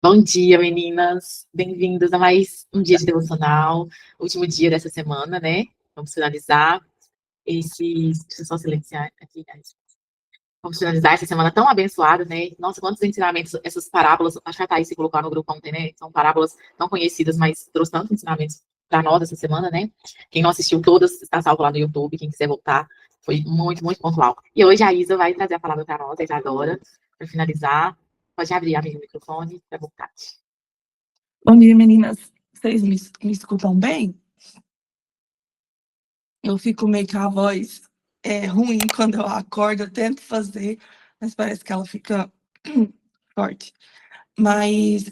Bom dia, meninas. Bem-vindas a mais um dia de devocional, último dia dessa semana, né? Vamos finalizar deixa eu só silenciar aqui, guys. Vamos finalizar essa semana tão abençoada, né? Nossa, quantos ensinamentos, essas parábolas, acho que a Thaís se colocou no grupo ontem, né? São parábolas tão conhecidas, mas trouxe tantos ensinamentos para nós essa semana, né? Quem não assistiu todas, está salvo lá no YouTube, quem quiser voltar, foi muito, muito pontual. E hoje a Isa vai trazer a palavra para nós, a Isadora, para finalizar. Pode abrir, amigo, o microfone, para voltar. Bom dia, meninas. Vocês me escutam bem? Eu fico meio que a voz ruim quando eu acordo, eu tento fazer, mas parece que ela fica forte. Mas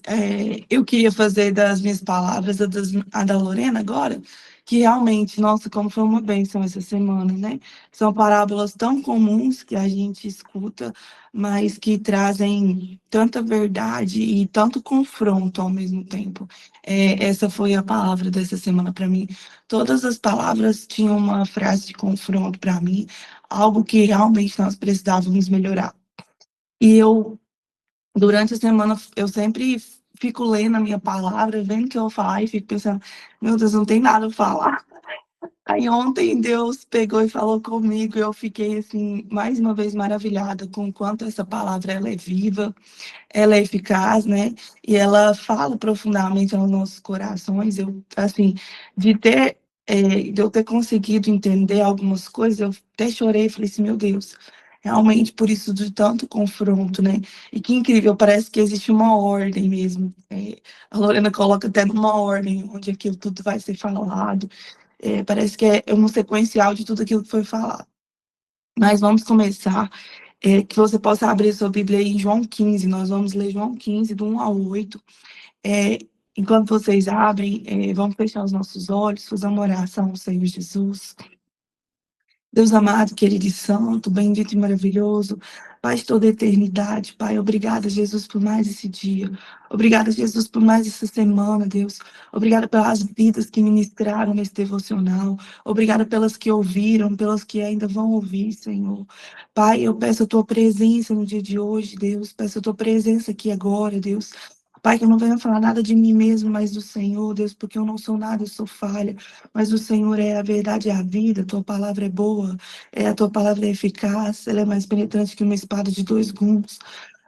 eu queria fazer das minhas palavras a da Lorena agora, que realmente, nossa, como foi uma bênção essa semana, né? São parábolas tão comuns que a gente escuta, mas que trazem tanta verdade e tanto confronto ao mesmo tempo. Essa foi a palavra dessa semana para mim. Todas as palavras tinham uma frase de confronto para mim, algo que realmente nós precisávamos melhorar. E eu durante a semana, eu sempre fico lendo a minha palavra, vendo o que eu vou falar e fico pensando, meu Deus, não tem nada a falar. Aí ontem Deus pegou e falou comigo e eu fiquei, assim, mais uma vez maravilhada com o quanto essa palavra ela é viva, ela é eficaz, né? E ela fala profundamente aos nossos corações. Eu, assim, de ter, de eu ter conseguido entender algumas coisas, eu até chorei e falei assim, meu Deus, realmente por isso de tanto confronto, né? E que incrível, parece que existe uma ordem mesmo. A Lorena coloca até numa ordem onde aquilo tudo vai ser falado. Parece que é um sequencial de tudo aquilo que foi falado. Mas vamos começar que você possa abrir sua Bíblia aí em João 15. Nós vamos ler João 15, do 1 ao 8. É, enquanto vocês abrem, vamos fechar os nossos olhos, fazer uma oração ao Senhor Jesus. Deus amado, querido e santo, bendito e maravilhoso, Pai de toda a eternidade, Pai, obrigada, Jesus, por mais esse dia. Obrigada, Jesus, por mais essa semana, Deus. Obrigada pelas vidas que ministraram nesse devocional. Obrigada pelas que ouviram, pelas que ainda vão ouvir, Senhor. Pai, eu peço a tua presença no dia de hoje, Deus. Peço a tua presença aqui agora, Deus. Pai, que eu não venha falar nada de mim mesmo, mas do Senhor, Deus, porque eu não sou nada, eu sou falha. Mas o Senhor é a verdade e a vida, a tua palavra é boa, a tua palavra é eficaz, ela é mais penetrante que uma espada de dois gumes.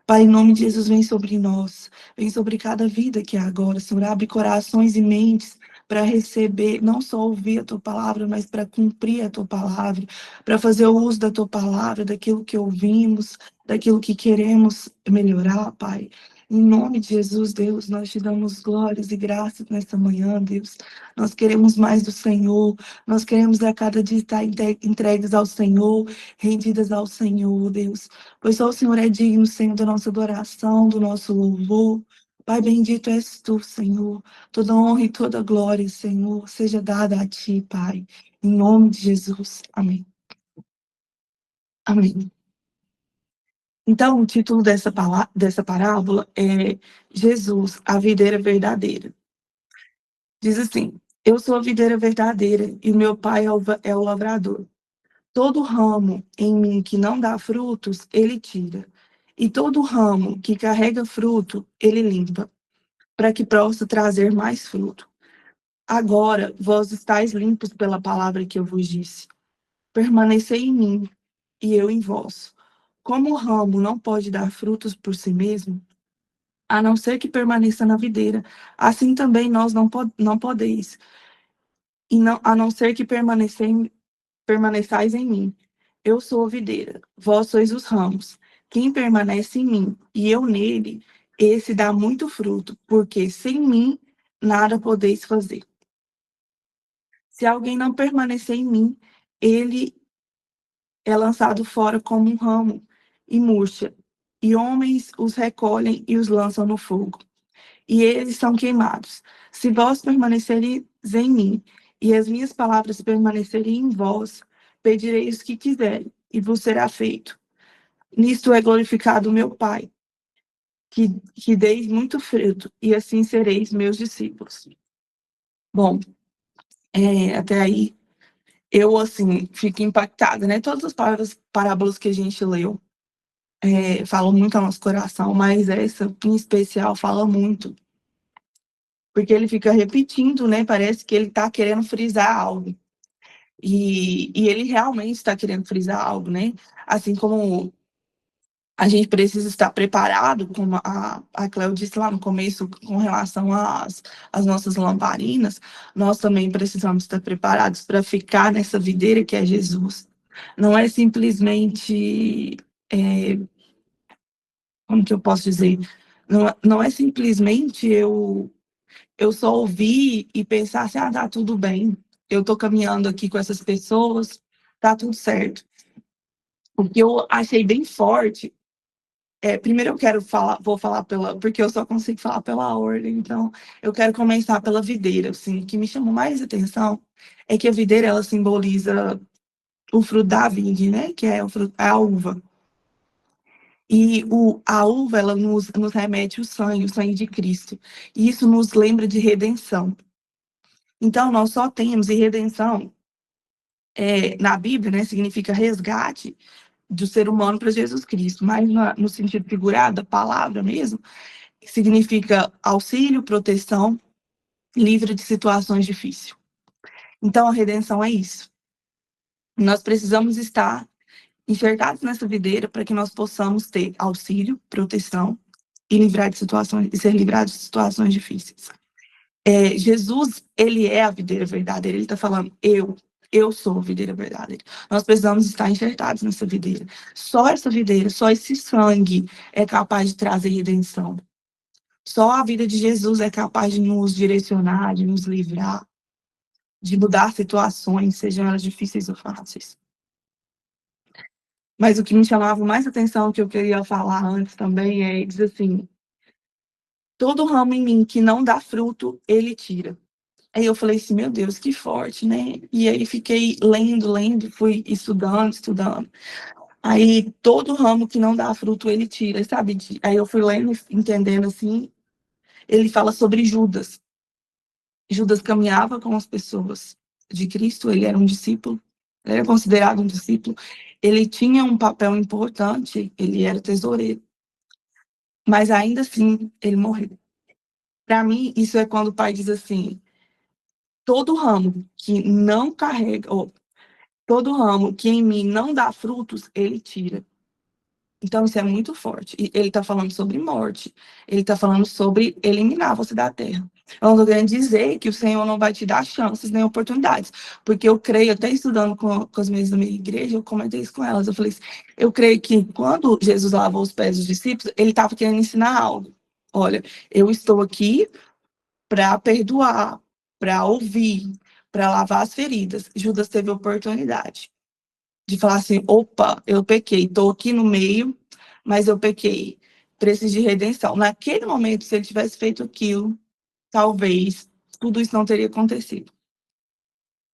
Pai, em nome de Jesus, vem sobre nós, vem sobre cada vida que é agora, Senhor, abre corações e mentes para receber, não só ouvir a tua palavra, mas para cumprir a tua palavra, para fazer o uso da tua palavra, daquilo que ouvimos, daquilo que queremos melhorar, Pai. Em nome de Jesus, Deus, nós te damos glórias e graças nessa manhã, Deus. Nós queremos mais do Senhor, nós queremos a cada dia estar entregues ao Senhor, rendidas ao Senhor, Deus. Pois só o Senhor é digno, Senhor, da nossa adoração, do nosso louvor. Pai, bendito és tu, Senhor. Toda honra e toda glória, Senhor, seja dada a ti, Pai. Em nome de Jesus. Amém. Amém. Então, o título dessa parábola é Jesus, a videira verdadeira. Diz assim: Eu sou a videira verdadeira e o meu pai é o lavrador. Todo ramo em mim que não dá frutos, ele tira. E todo ramo que carrega fruto, ele limpa, para que possa trazer mais fruto. Agora vós estáis limpos pela palavra que eu vos disse. Permanecei em mim e eu em vós. Como o ramo não pode dar frutos por si mesmo, a não ser que permaneça na videira, assim também nós não podeis, a não ser que permaneçais em mim. Eu sou a videira, vós sois os ramos. Quem permanece em mim e eu nele, esse dá muito fruto, porque sem mim nada podeis fazer. Se alguém não permanecer em mim, ele é lançado fora como um ramo e murcha, e homens os recolhem e os lançam no fogo, e eles são queimados. Se vós permanecereis em mim, e as minhas palavras permanecerem em vós, pedireis o que quiserem, e vos será feito. Nisto é glorificado o meu Pai, que deis muito fruto, e assim sereis meus discípulos. Bom, até aí eu, assim, fico impactada, né? Todas as parábolas que a gente leu, falam muito ao nosso coração, mas essa, em especial, fala muito. Porque ele fica repetindo, né? Parece que ele está querendo frisar algo. E ele realmente está querendo frisar algo, né? Assim como a gente precisa estar preparado, como a Cléo disse lá no começo, com relação às nossas lamparinas, nós também precisamos estar preparados para ficar nessa videira que é Jesus. Não é simplesmente, como que eu posso dizer? Não é simplesmente eu só ouvir e pensar assim, ah, tá tudo bem, eu estou caminhando aqui com essas pessoas, tá tudo certo. O que eu achei bem forte, primeiro eu quero falar, vou falar porque eu só consigo falar pela ordem, então eu quero começar pela videira, assim, o que me chamou mais atenção é que a videira, ela simboliza o fruto da vide, né, que é a uva. E a uva, ela nos remete o sangue de Cristo. E isso nos lembra de redenção. Então, nós só temos, e redenção, na Bíblia, né, significa resgate do ser humano para Jesus Cristo, mas no sentido figurado da palavra mesmo, significa auxílio, proteção, livre de situações difíceis. Então, a redenção é isso. Nós precisamos estar enxergados nessa videira para que nós possamos ter auxílio, proteção e ser livrados de situações difíceis. Jesus, ele é a videira verdadeira. Ele está falando, eu sou a videira verdadeira. Nós precisamos estar enxertados nessa videira. Só essa videira, só esse sangue é capaz de trazer redenção. Só a vida de Jesus é capaz de nos direcionar, de nos livrar, de mudar situações, sejam elas difíceis ou fáceis. Mas o que me chamava mais atenção, que eu queria falar antes também, diz assim, todo ramo em mim que não dá fruto, ele tira. Aí eu falei assim, meu Deus, que forte, né? E aí fiquei lendo, fui estudando. Aí todo ramo que não dá fruto, ele tira, sabe? Aí eu fui lendo, entendendo assim, ele fala sobre Judas. Judas caminhava com as pessoas de Cristo, ele era um discípulo, ele era considerado um discípulo, ele tinha um papel importante, ele era tesoureiro, mas ainda assim ele morreu. Para mim, isso é quando o pai diz assim, todo ramo que não carrega, ou todo ramo que em mim não dá frutos, ele tira. Então, isso é muito forte. E ele está falando sobre morte. Ele está falando sobre eliminar você da terra. Eu não estou querendo dizer que o Senhor não vai te dar chances nem oportunidades. Porque eu creio, até estudando com as meninas da minha igreja, eu comentei isso com elas. Eu falei assim, eu creio que quando Jesus lavou os pés dos discípulos, ele estava querendo ensinar algo. Olha, eu estou aqui para perdoar, para ouvir, para lavar as feridas. Judas teve oportunidade de falar assim, opa, eu pequei, estou aqui no meio, mas eu pequei, preciso de redenção. Naquele momento, se ele tivesse feito aquilo, talvez tudo isso não teria acontecido.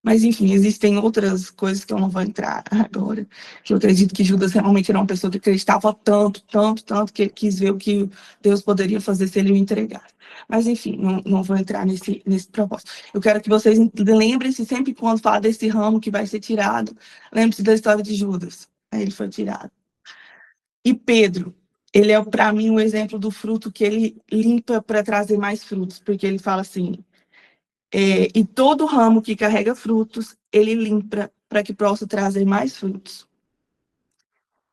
Mas, enfim, existem outras coisas que eu não vou entrar agora, que eu acredito que Judas realmente era uma pessoa que acreditava tanto, que ele quis ver o que Deus poderia fazer se ele o entregasse. Mas, enfim, não vou entrar nesse propósito. Eu quero que vocês lembrem-se sempre quando fala desse ramo que vai ser tirado, lembre-se da história de Judas. Aí ele foi tirado. E Pedro, ele é, para mim, um exemplo do fruto que ele limpa para trazer mais frutos, porque ele fala assim, e todo ramo que carrega frutos, ele limpa para que possa trazer mais frutos.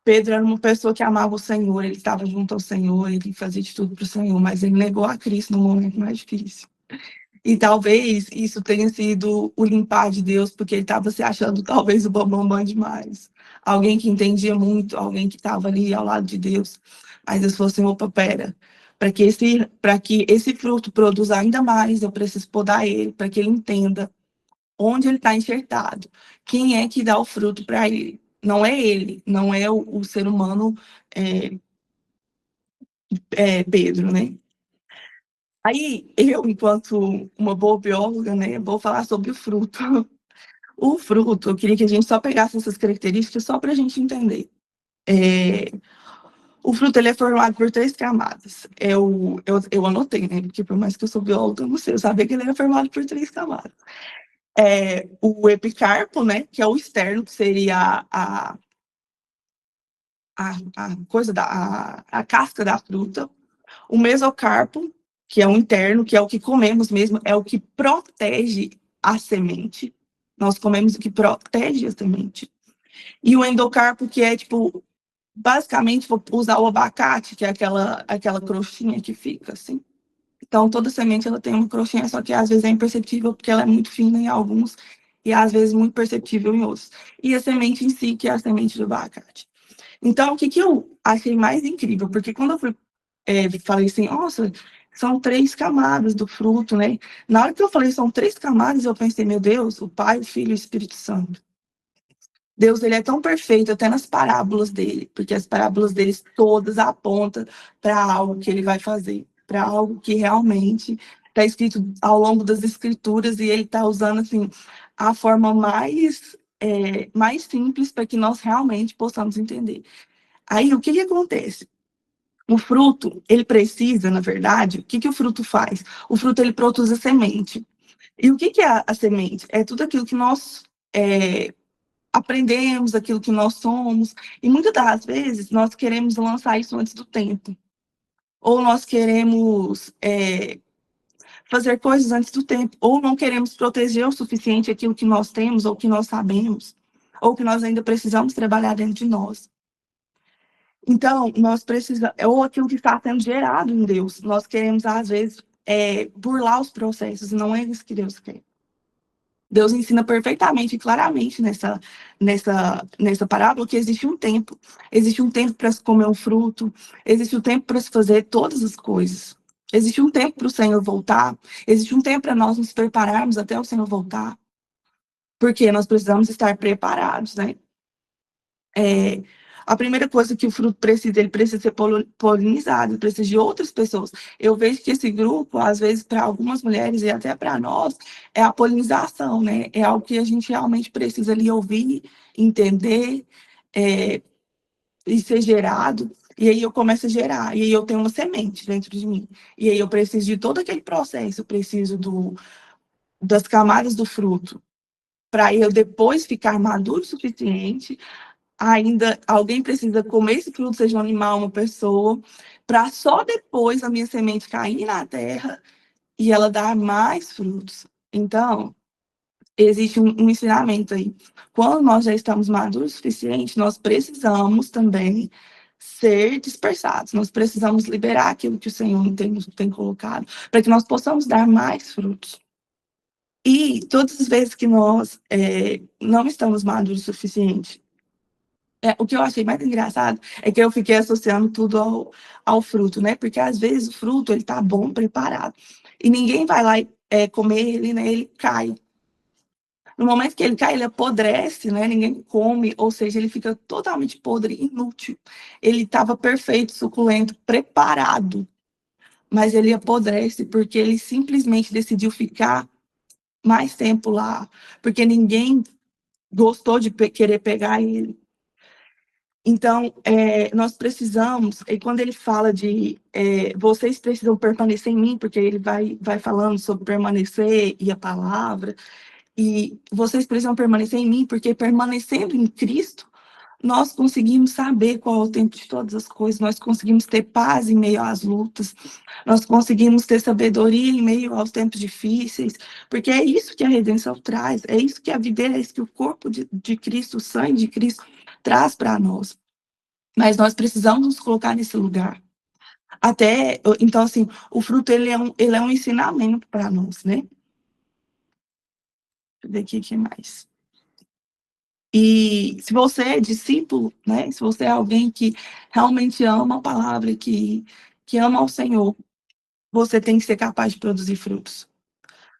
Pedro era uma pessoa que amava o Senhor, ele estava junto ao Senhor, ele fazia de tudo para o Senhor, mas ele negou a Cristo no momento mais difícil. E talvez isso tenha sido o limpar de Deus, porque ele estava se achando talvez o bambambam demais. Alguém que entendia muito, alguém que estava ali ao lado de Deus. Mas Deus falou assim, opa, pera, para que esse fruto produza ainda mais, eu preciso podar ele, para que ele entenda onde ele está enxertado. Quem é que dá o fruto para ele? Não é ele, não é o ser humano Pedro, né? Aí, eu, enquanto uma boa bióloga, né, vou falar sobre o fruto. O fruto, eu queria que a gente só pegasse essas características só para a gente entender. O fruto, ele é formado por 3 camadas. Eu anotei, né, porque por mais que eu sou bióloga, eu não sei, eu sabia que ele era formado por 3 camadas. O epicarpo, né, que é o externo, que seria a casca da fruta, o mesocarpo, que é o interno, que é o que comemos mesmo, é o que protege a semente. Nós comemos o que protege a semente. E o endocarpo, que é, tipo, basicamente, vou usar o abacate, que é aquela crostinha que fica, assim. Então, toda semente, ela tem uma crostinha, só que às vezes é imperceptível, porque ela é muito fina em alguns, e às vezes muito perceptível em outros. E a semente em si, que é a semente do abacate. Então, o que eu achei mais incrível? Porque quando eu falei assim, nossa, são 3 camadas do fruto, né? Na hora que eu falei são 3 camadas, eu pensei, meu Deus, o Pai, o Filho e o Espírito Santo. Deus, ele é tão perfeito até nas parábolas dele, porque as parábolas deles todas apontam para algo que ele vai fazer, para algo que realmente está escrito ao longo das escrituras, e ele está usando assim a forma mais simples para que nós realmente possamos entender. Aí, o que acontece? O fruto, ele precisa, na verdade, o que o fruto faz? O fruto, ele produz a semente. E o que é a semente? É tudo aquilo que nós aprendemos, aquilo que nós somos. E muitas das vezes, nós queremos lançar isso antes do tempo. Ou nós queremos fazer coisas antes do tempo. Ou não queremos proteger o suficiente aquilo que nós temos, ou que nós sabemos, ou que nós ainda precisamos trabalhar dentro de nós. Então, nós precisamos, ou aquilo que está sendo gerado em Deus, nós queremos, às vezes, burlar os processos, não é isso que Deus quer. Deus ensina perfeitamente e claramente nessa parábola que existe um tempo. Existe um tempo para se comer um fruto, existe um tempo para se fazer todas as coisas. Existe um tempo para o Senhor voltar, existe um tempo para nós nos prepararmos até o Senhor voltar. Porque nós precisamos estar preparados, né? A primeira coisa que o fruto precisa, ele precisa ser polinizado, ele precisa de outras pessoas. Eu vejo que esse grupo, às vezes, para algumas mulheres e até para nós, é a polinização, né? É algo que a gente realmente precisa ali ouvir, entender, e ser gerado. E aí eu começo a gerar, e aí eu tenho uma semente dentro de mim. E aí eu preciso de todo aquele processo, eu preciso das camadas do fruto, para eu depois ficar maduro o suficiente. Ainda alguém precisa comer esse fruto, seja um animal, uma pessoa, para só depois a minha semente cair na terra e ela dar mais frutos. Então, existe um ensinamento aí. Quando nós já estamos maduros o suficiente, nós precisamos também ser dispersados. Nós precisamos liberar aquilo que o Senhor tem colocado, para que nós possamos dar mais frutos. E todas as vezes que nós não estamos maduros o suficiente, o que eu achei mais engraçado é que eu fiquei associando tudo ao fruto, né? Porque às vezes o fruto ele tá bom, preparado, e ninguém vai lá e comer ele, né? Ele cai. No momento que ele cai, ele apodrece, né? Ninguém come, ou seja, ele fica totalmente podre, inútil. Ele estava perfeito, suculento, preparado, mas ele apodrece porque ele simplesmente decidiu ficar mais tempo lá, porque ninguém gostou de querer pegar ele. Então, nós precisamos, e quando ele fala vocês precisam permanecer em mim, porque ele vai falando sobre permanecer e a palavra, e vocês precisam permanecer em mim, porque permanecendo em Cristo, nós conseguimos saber qual é o tempo de todas as coisas, nós conseguimos ter paz em meio às lutas, nós conseguimos ter sabedoria em meio aos tempos difíceis, porque é isso que a redenção traz, é isso que a videira, é isso que o corpo de Cristo, o sangue de Cristo traz para nós. Mas nós precisamos nos colocar nesse lugar. Então, assim, o fruto, ele é um ensinamento para nós, né? Deixa eu ver aqui o que mais. E se você é discípulo, né? Se você é alguém que realmente ama a palavra, que ama ao Senhor, você tem que ser capaz de produzir frutos.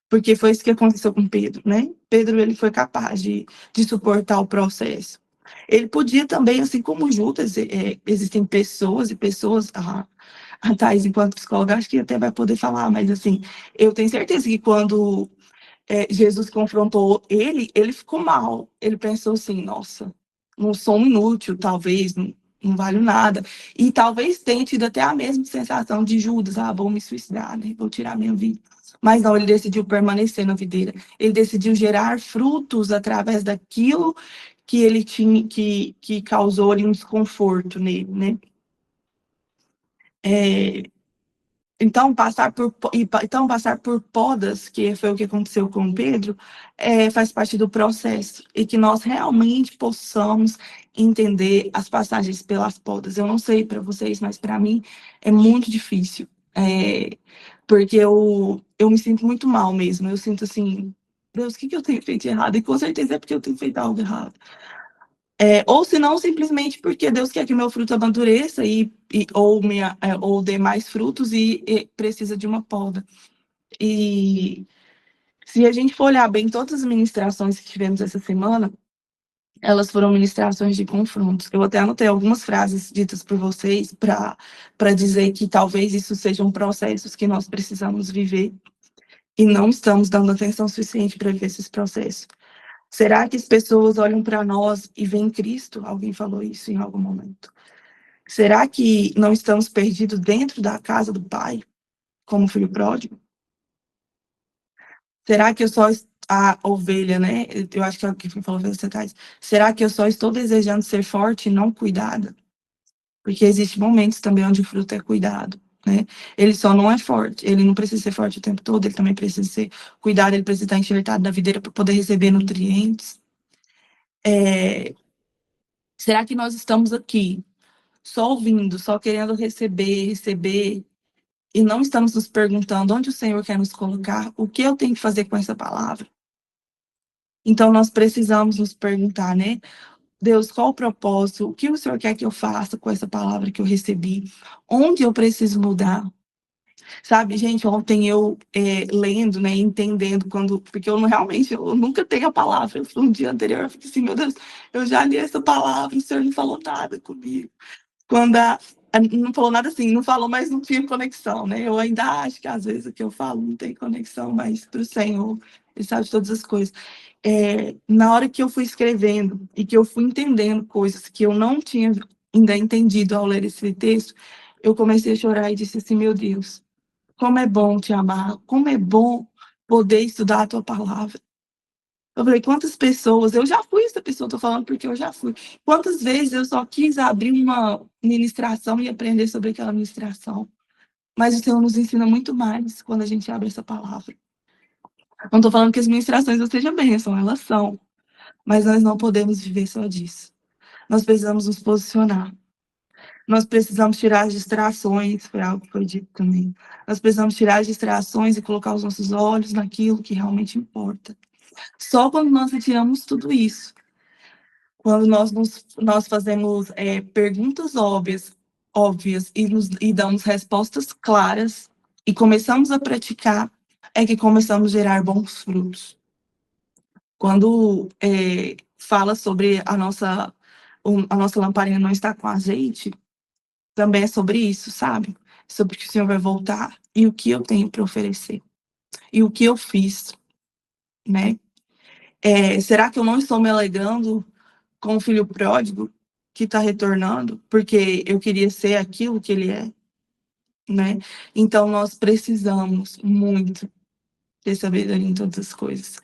Porque foi isso que aconteceu com Pedro, né? Pedro, ele foi capaz de suportar o processo. Ele podia também, assim como Judas, existem pessoas e pessoas, a Thais, enquanto psicóloga, acho que até vai poder falar, mas assim, eu tenho certeza que quando Jesus confrontou ele ficou mal. Ele pensou assim, nossa, não sou um inútil, talvez, não valho nada. E talvez tenha tido até a mesma sensação de Judas, vou me suicidar, né? Vou tirar minha vida. Mas não, ele decidiu permanecer na videira. Ele decidiu gerar frutos através daquilo que ele tinha, que causou ali um desconforto nele, né? Então, passar por podas, que foi o que aconteceu com Pedro, faz parte do processo. E que nós realmente possamos entender as passagens pelas podas. Eu não sei para vocês, mas para mim é muito difícil. Porque eu me sinto muito mal mesmo. Eu sinto assim, Deus, o que eu tenho feito de errado? E com certeza é porque eu tenho feito algo errado. Ou se não, simplesmente porque Deus quer que meu fruto amadureça ou dê mais frutos e precisa de uma poda. E se a gente for olhar bem todas as ministrações que tivemos essa semana, elas foram ministrações de confrontos. Eu até anotei algumas frases ditas por vocês para dizer que talvez isso sejam processos que nós precisamos viver e não estamos dando atenção suficiente para viver esses processos. Será que as pessoas olham para nós e veem Cristo? Alguém falou isso em algum momento. Será que não estamos perdidos dentro da casa do Pai, como filho pródigo? Será que eu só a ovelha, né? Eu acho que é o que falou você atrás. Será que eu só estou desejando ser forte e não cuidada? Porque existem momentos também onde o fruto é cuidado, né? Ele só não é forte, ele não precisa ser forte o tempo todo, ele também precisa ser cuidado, ele precisa estar enxertado da videira para poder receber nutrientes. Será que nós estamos aqui só ouvindo, só querendo receber, e não estamos nos perguntando onde o Senhor quer nos colocar, o que eu tenho que fazer com essa palavra? Então, nós precisamos nos perguntar, né? Deus, qual o propósito? O que o Senhor quer que eu faça com essa palavra que eu recebi? Onde eu preciso mudar? Sabe, gente, ontem eu lendo, né, entendendo porque realmente eu nunca tenho a palavra. No dia anterior eu fiquei assim, meu Deus, eu já li essa palavra, o Senhor não falou nada comigo. Quando não falou nada assim, não falou, mas não tinha conexão, né? Eu ainda acho que às vezes o que eu falo não tem conexão, mas para o Senhor, Ele sabe de todas as coisas. Na hora que eu fui escrevendo e que eu fui entendendo coisas que eu não tinha ainda entendido ao ler esse texto, eu comecei a chorar e disse assim, meu Deus, como é bom te amar, como é bom poder estudar a tua palavra. Eu falei, quantas pessoas, eu já fui essa pessoa, estou falando porque eu já fui. Quantas vezes eu só quis abrir uma ministração e aprender sobre aquela ministração. Mas o Senhor nos ensina muito mais quando a gente abre essa palavra. Não estou falando que as ministrações não sejam bênção, elas são. Mas nós não podemos viver só disso. Nós precisamos nos posicionar. Nós precisamos tirar as distrações, foi algo que foi dito também. Nós precisamos tirar as distrações e colocar os nossos olhos naquilo que realmente importa. Só quando nós retiramos tudo isso, quando nós fazemos perguntas óbvias e damos respostas claras e começamos a praticar, é que começamos a gerar bons frutos. Quando fala sobre a nossa lamparina não estar com azeite, também é sobre isso, sabe? Sobre que o Senhor vai voltar e o que eu tenho para oferecer. E o que eu fiz, né? Será que eu não estou me alegrando com o filho pródigo que está retornando, porque eu queria ser aquilo que ele é, né? Então, nós precisamos muito ter sabedoria em todas as coisas.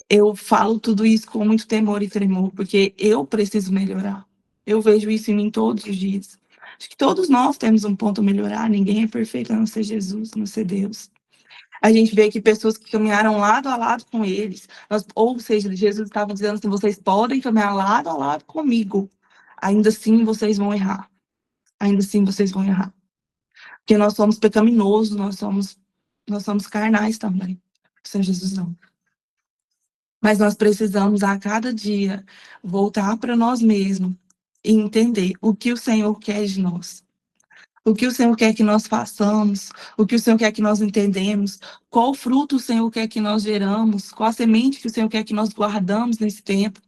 Eu falo tudo isso com muito temor e tremor, porque eu preciso melhorar. Eu vejo isso em mim todos os dias. Acho que todos nós temos um ponto a melhorar, ninguém é perfeito a não ser Jesus, a não ser Deus. A gente vê que pessoas que caminharam lado a lado com eles, ou seja, Jesus estava dizendo assim, vocês podem caminhar lado a lado comigo, ainda assim vocês vão errar. Ainda assim vocês vão errar. Porque nós somos pecaminosos, nós somos carnais também. O Senhor Jesus não. Mas nós precisamos, a cada dia, voltar para nós mesmos e entender o que o Senhor quer de nós. O que o Senhor quer que nós façamos, o que o Senhor quer que nós entendemos, qual fruto o Senhor quer que nós geramos, qual a semente que o Senhor quer que nós guardamos nesse tempo.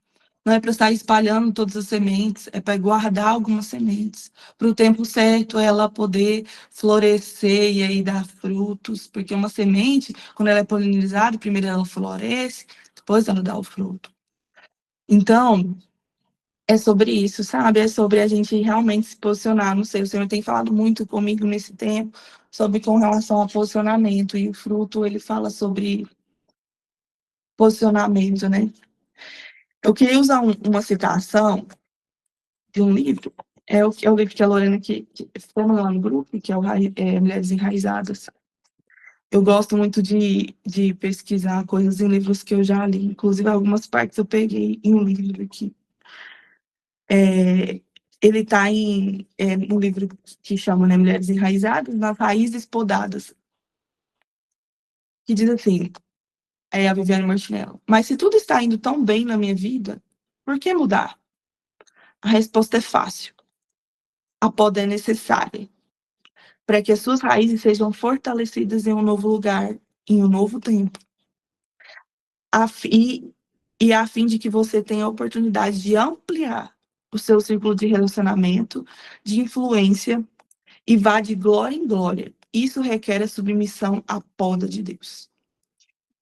Não é para estar espalhando todas as sementes, é para guardar algumas sementes, para o tempo certo ela poder florescer e aí dar frutos, porque uma semente, quando ela é polinizada, primeiro ela floresce, depois ela dá o fruto. Então, é sobre isso, sabe? É sobre a gente realmente se posicionar. Não sei, o Senhor tem falado muito comigo nesse tempo sobre com relação ao posicionamento. E o fruto, ele fala sobre posicionamento, né? Eu queria usar uma citação de um livro, é o livro que a Lorena que ficou lá no grupo, que é o Mulheres Enraizadas. Eu gosto muito de pesquisar coisas em livros que eu já li, inclusive algumas partes eu peguei em um livro aqui. Ele está em um livro que chama, né, Mulheres Enraizadas, nas Raízes Podadas, que diz assim, a Viviane Martinello: mas se tudo está indo tão bem na minha vida, por que mudar? A resposta é fácil. A poda é necessária para que as suas raízes sejam fortalecidas em um novo lugar, em um novo tempo. E a fim de que você tenha a oportunidade de ampliar o seu círculo de relacionamento, de influência, e vá de glória em glória. Isso requer a submissão à poda de Deus.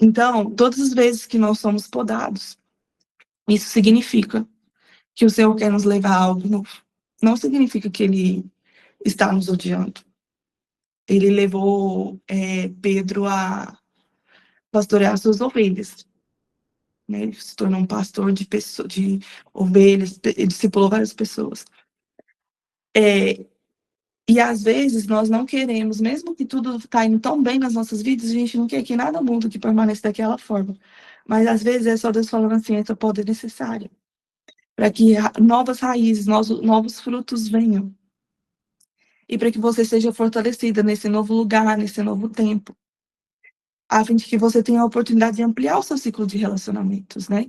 Então, todas as vezes que nós somos podados, isso significa que o Senhor quer nos levar a algo novo. Não significa que Ele está nos odiando. Ele levou Pedro a pastorear suas ovelhas. Né? Ele se tornou um pastor de ovelhas, ele discipulou várias pessoas. E às vezes nós não queremos, mesmo que tudo está indo tão bem nas nossas vidas, a gente não quer que nada mude, que permaneça daquela forma. Mas às vezes é só Deus falando assim: essa poda é necessária para que novas raízes, novos frutos venham. E para que você seja fortalecida nesse novo lugar, nesse novo tempo, a fim de que você tenha a oportunidade de ampliar o seu ciclo de relacionamentos, né?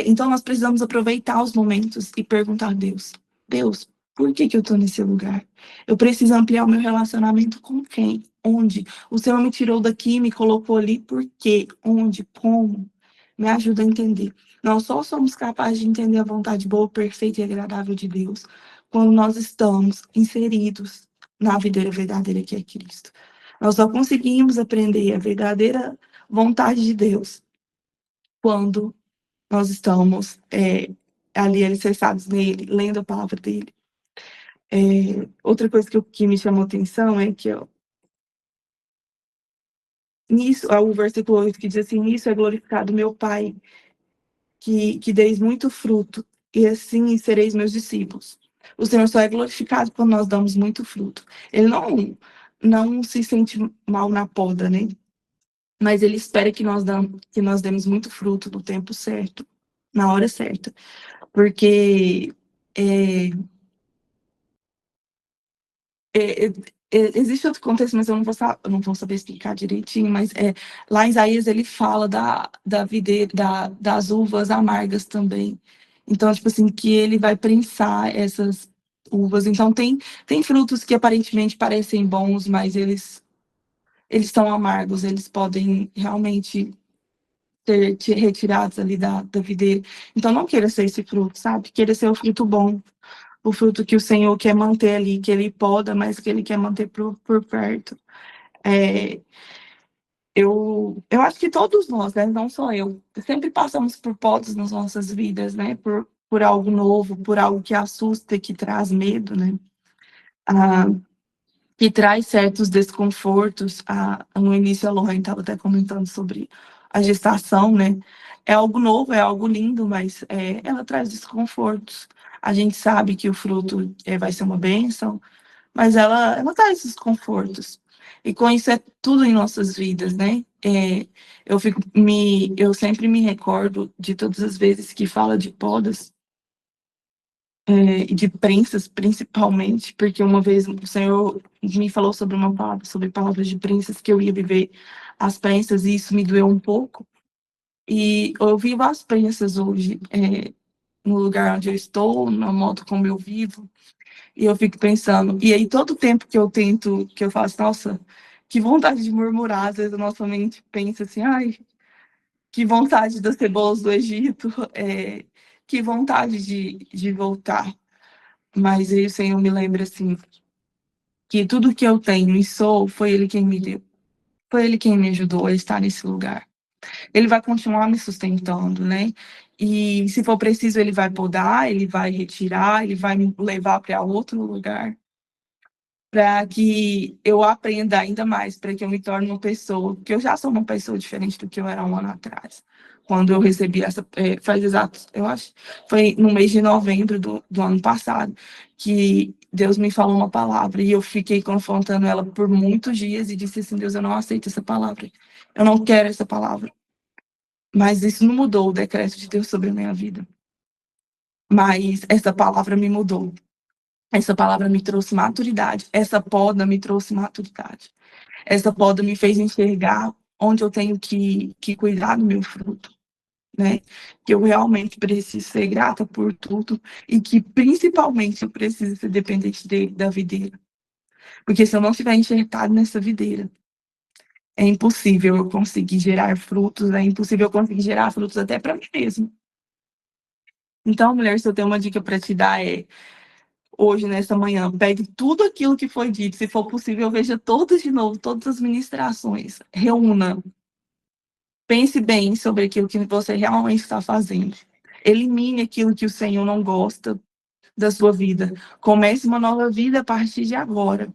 Então, nós precisamos aproveitar os momentos e perguntar a Deus: Deus, por que eu estou nesse lugar? Eu preciso ampliar o meu relacionamento com quem? Onde? O Senhor me tirou daqui e me colocou ali, por quê? Onde? Como? Me ajuda a entender. Nós só somos capazes de entender a vontade boa, perfeita e agradável de Deus quando nós estamos inseridos na videira verdadeira que é Cristo. Nós só conseguimos aprender a verdadeira vontade de Deus quando nós estamos ali alicerçados nele, lendo a palavra dele. Outra coisa que me chamou atenção é que nisso, o versículo 8 que diz assim: nisso é glorificado meu Pai, que deis muito fruto, e assim sereis meus discípulos. O Senhor só é glorificado quando nós damos muito fruto. Ele não se sente mal na poda, né? Mas ele espera que nós demos muito fruto no tempo certo, na hora certa. Porque é, é, existe outro contexto, mas eu não vou saber explicar direitinho, mas lá em Isaías ele fala da videira, das uvas amargas também. Então, tipo assim, que ele vai prensar essas uvas. Então, tem frutos que aparentemente parecem bons, mas eles são amargos, eles podem realmente ser retirados ali da videira. Então, não queira ser esse fruto, sabe? Queira ser o fruto bom, o fruto que o Senhor quer manter ali, que Ele poda, mas que Ele quer manter por perto. Eu acho que todos nós, né? Não só eu, sempre passamos por podas nas nossas vidas, né? Por algo novo, por algo que assusta, que traz medo, né? Ah, que traz certos desconfortos. No início, a Lorraine estava até comentando sobre a gestação, né? É algo novo, é algo lindo, mas ela traz desconfortos. A gente sabe que o fruto vai ser uma bênção, mas ela traz desconfortos. E com isso é tudo em nossas vidas, né? Eu sempre me recordo de todas as vezes que fala de podas, e de prensas, principalmente, porque uma vez o Senhor me falou sobre palavras de prensas, que eu ia viver as prensas, e isso me doeu um pouco. E eu vivo as prensas hoje, no lugar onde eu estou, na modo como eu vivo, e eu fico pensando, e aí todo tempo que eu faço, nossa, que vontade de murmurar, às vezes a nossa mente pensa assim: ai, que vontade das cebolas do Egito, que vontade de voltar. Mas aí o Senhor me lembra assim, que tudo que eu tenho e sou, foi Ele quem me deu. Foi Ele quem me ajudou a estar nesse lugar. Ele vai continuar me sustentando, né? E se for preciso, Ele vai podar, Ele vai retirar, Ele vai me levar para outro lugar, para que eu aprenda ainda mais, para que eu me torne uma pessoa, que eu já sou uma pessoa diferente do que eu era um ano atrás. quando eu recebi essa, faz exato, eu acho, foi no mês de novembro do ano passado, que Deus me falou uma palavra e eu fiquei confrontando ela por muitos dias e disse assim, Deus, eu não aceito essa palavra, eu não quero essa palavra. Mas isso não mudou o decreto de Deus sobre a minha vida. Mas essa palavra me mudou. Essa palavra me trouxe maturidade. Essa poda me trouxe maturidade. Essa poda me fez enxergar onde eu tenho que cuidar do meu fruto, né? Que eu realmente preciso ser grata por tudo e que, principalmente, eu preciso ser dependente da videira. Porque se eu não estiver enxertado nessa videira, é impossível eu conseguir gerar frutos, é impossível eu conseguir gerar frutos até para mim mesmo. Então, mulher, se eu tenho uma dica para te dar hoje, nessa manhã, pegue tudo aquilo que foi dito, se for possível, veja todas de novo, todas as ministrações, reúna, pense bem sobre aquilo que você realmente está fazendo. Elimine aquilo que o Senhor não gosta da sua vida. Comece uma nova vida a partir de agora,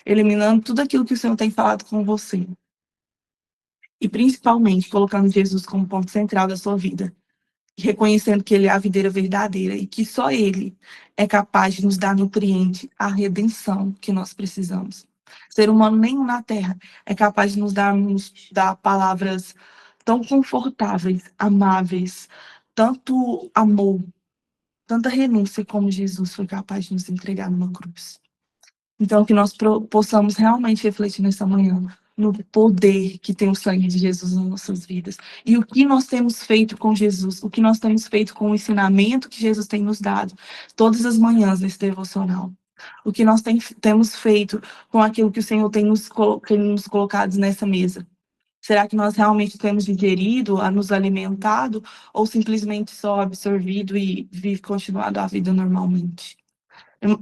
eliminando tudo aquilo que o Senhor tem falado com você. E principalmente colocando Jesus como ponto central da sua vida. Reconhecendo que Ele é a videira verdadeira e que só Ele é capaz de nos dar nutriente, a redenção que nós precisamos. Ser humano nenhum na Terra é capaz de nos dar palavras tão confortáveis, amáveis, tanto amor, tanta renúncia como Jesus foi capaz de nos entregar numa cruz. Então, que nós possamos realmente refletir nessa manhã no poder que tem o sangue de Jesus nas nossas vidas. E o que nós temos feito com Jesus, o que nós temos feito com o ensinamento que Jesus tem nos dado todas as manhãs nesse devocional. O que nós temos feito com aquilo que o Senhor tem nos colocado nessa mesa. Será que nós realmente temos digerido, nos alimentado, ou simplesmente só absorvido e continuado a vida normalmente?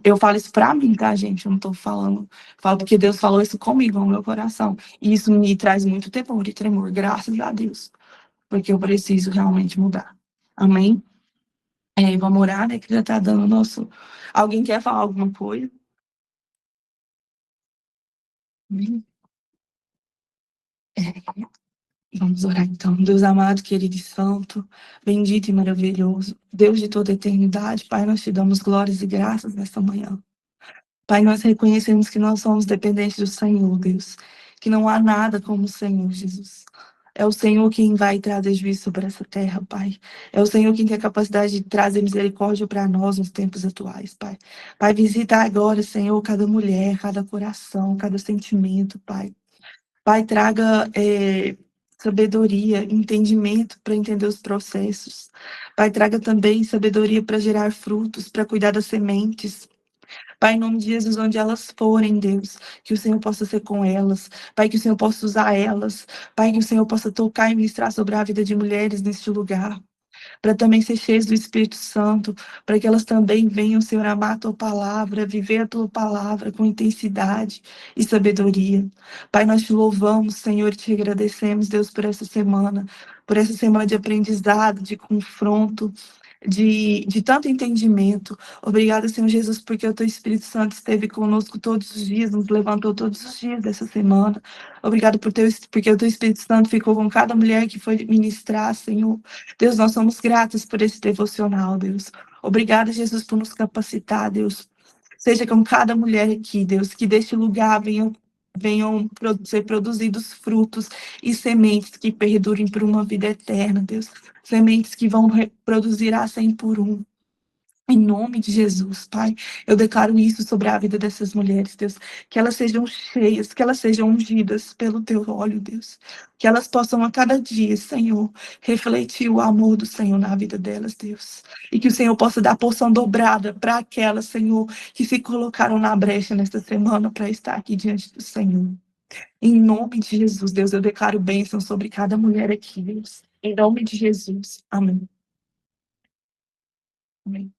Eu falo isso pra mim, tá, gente? Eu não tô falando. Falo porque Deus falou isso comigo, no meu coração. E isso me traz muito temor e tremor, graças a Deus. Porque eu preciso realmente mudar. Amém? Vamos orar, né? Que já tá dando o nosso. Alguém quer falar alguma coisa? Amém? É, vamos orar então. Deus amado, querido e santo, bendito e maravilhoso, Deus de toda a eternidade, Pai, nós te damos glórias e graças nesta manhã. Pai, nós reconhecemos que nós somos dependentes do Senhor, Deus, que não há nada como o Senhor, Jesus. É o Senhor quem vai trazer juízo sobre essa terra, Pai. É o Senhor quem tem a capacidade de trazer misericórdia para nós nos tempos atuais, Pai. Pai, visita agora, Senhor, cada mulher, cada coração, cada sentimento, Pai. Pai, traga sabedoria, entendimento para entender os processos. Pai, traga também sabedoria para gerar frutos, para cuidar das sementes. Pai, em nome de Jesus, onde elas forem, Deus, que o Senhor possa ser com elas. Pai, que o Senhor possa usar elas. Pai, que o Senhor possa tocar e ministrar sobre a vida de mulheres neste lugar. Para também ser cheias do Espírito Santo, para que elas também venham, Senhor, amar a Tua palavra, viver a Tua palavra com intensidade e sabedoria. Pai, nós te louvamos, Senhor, e te agradecemos, Deus, por essa semana de aprendizado, de confronto, de tanto entendimento. Obrigada, Senhor Jesus, porque o Teu Espírito Santo esteve conosco todos os dias, nos levantou todos os dias dessa semana. Obrigado porque o Teu Espírito Santo ficou com cada mulher que foi ministrar, Senhor. Deus, nós somos gratos por esse devocional, Deus. Obrigada, Jesus, por nos capacitar, Deus. Seja com cada mulher aqui, Deus, que deste lugar venham ser produzidos frutos e sementes que perdurem por uma vida eterna, Deus. Sementes que vão reproduzir a 100 por um. Em nome de Jesus, Pai, eu declaro isso sobre a vida dessas mulheres, Deus. Que elas sejam cheias, que elas sejam ungidas pelo Teu óleo, Deus. Que elas possam a cada dia, Senhor, refletir o amor do Senhor na vida delas, Deus. E que o Senhor possa dar porção dobrada para aquelas, Senhor, que se colocaram na brecha nesta semana para estar aqui diante do Senhor. Em nome de Jesus, Deus, eu declaro bênção sobre cada mulher aqui, Deus. Em nome de Jesus. Amém. Amém.